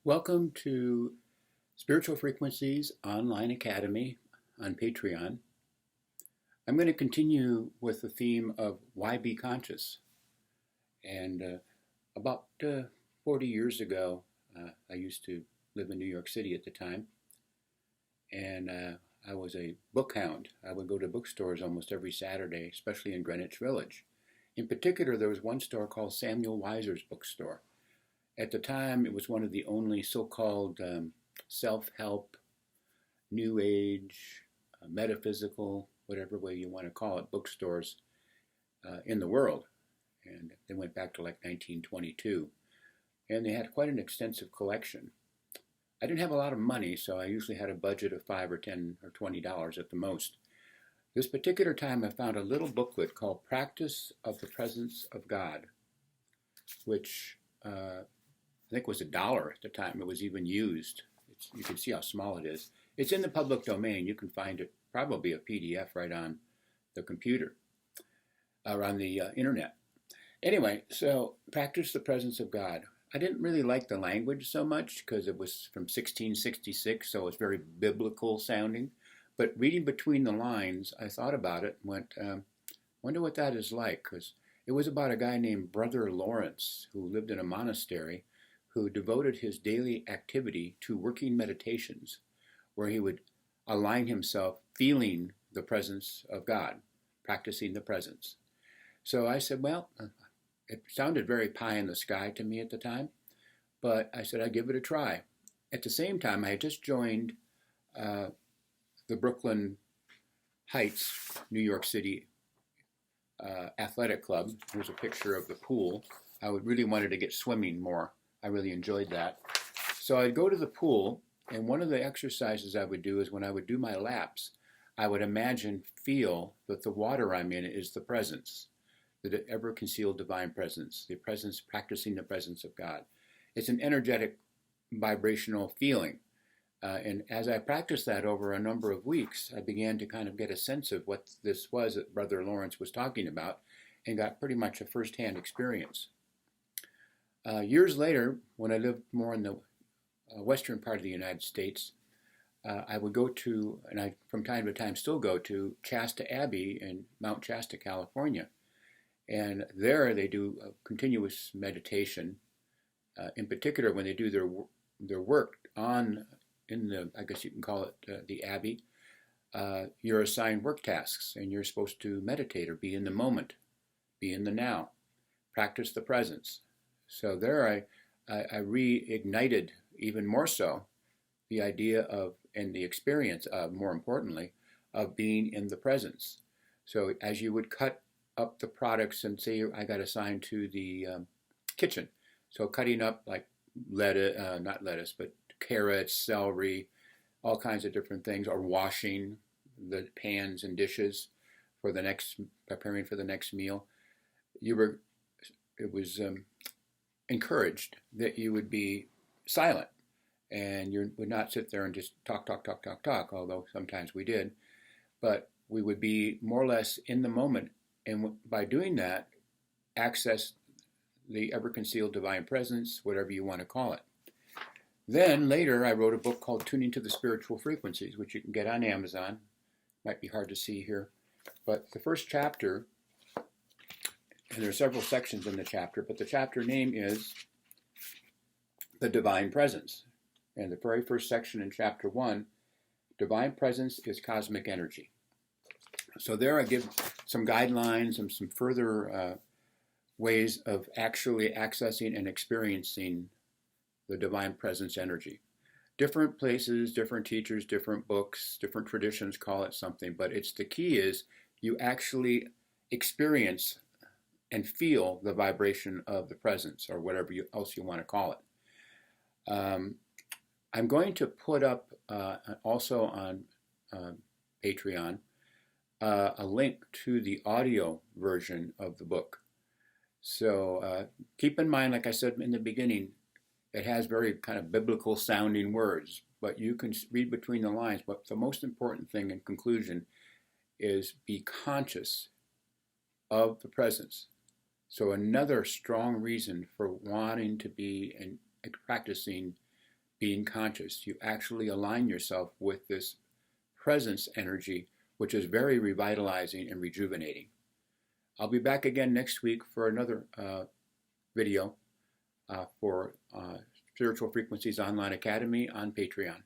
Welcome to Spiritual Frequencies Online Academy on Patreon. I'm going to continue with the theme of why be conscious. And about 40 years ago, I used to live in New York City at the time, and I was a book hound. I would go to bookstores almost every Saturday, especially in Greenwich Village. In particular, there was one store called Samuel Weiser's bookstore. At the time, it was one of the only so-called self-help, new age, metaphysical, whatever way you want to call it, bookstores in the world. And they went back to like 1922. And they had quite an extensive collection. I didn't have a lot of money, so I usually had a budget of $5 or $10 or $20 at the most. This particular time, I found a little booklet called Practice of the Presence of God, which I think it was $1 at the time it was even used. You can see how small it is. It's in the public domain. You can find it, probably a PDF right on the computer or on the internet. Anyway, so Practice the Presence of God. I didn't really like the language so much because it was from 1666, so it's very biblical sounding. But reading between the lines, I thought about it and went, wonder what that is like, because it was about a guy named Brother Lawrence who lived in a monastery who devoted his daily activity to working meditations where he would align himself feeling the presence of God, practicing the presence. So I said, well, it sounded very pie in the sky to me at the time, but I said I'd give it a try. At the same time, I had just joined the Brooklyn Heights, New York City athletic club. Here's a picture of the pool. I really wanted to get swimming more. I really enjoyed that. So I'd go to the pool, and one of the exercises I would do is when I would do my laps, I would feel that the water I'm in is the presence, the ever-concealed divine presence, the presence, practicing the presence of God. It's an energetic, vibrational feeling. And as I practiced that over a number of weeks, I began to kind of get a sense of what this was that Brother Lawrence was talking about and got pretty much a first-hand experience. Years later, when I lived more in the western part of the United States, I would go to, and I from time to time still go to, Shasta Abbey in Mount Shasta, California. And there they do a continuous meditation. In particular, when they do their work in the, I guess you can call it the Abbey, you're assigned work tasks, and you're supposed to meditate or be in the moment, be in the now, practice the presence. So there I reignited even more so the idea of, and the experience of, more importantly, of being in the presence. So as you would cut up the products, and say I got assigned to the kitchen, so cutting up like lettuce, not lettuce, but carrots, celery, all kinds of different things, or washing the pans and dishes for the next, preparing for the next meal. It was encouraged that you would be silent and you would not sit there and just talk, although sometimes we did, but we would be more or less in the moment, and by doing that, access the ever-concealed divine presence, whatever you want to call it. Then later I wrote a book called Tuning to the Spiritual Frequencies, which you can get on Amazon. Might be hard to see here, but the first chapter, and there are several sections in the chapter, but the chapter name is The Divine Presence. And the very first section in chapter 1, Divine Presence is Cosmic Energy. So there I give some guidelines and some further ways of actually accessing and experiencing the Divine Presence energy. Different places, different teachers, different books, different traditions call it something, but the key is you actually experience and feel the vibration of the presence, or whatever else you want to call it. I'm going to put up also on Patreon a link to the audio version of the book. So keep in mind, like I said in the beginning, it has very kind of biblical sounding words, but you can read between the lines. But the most important thing in conclusion is be conscious of the presence. So another strong reason for wanting to be and practicing being conscious. You actually align yourself with this presence energy, which is very revitalizing and rejuvenating. I'll be back again next week for another video for Spiritual Frequencies Online Academy on Patreon.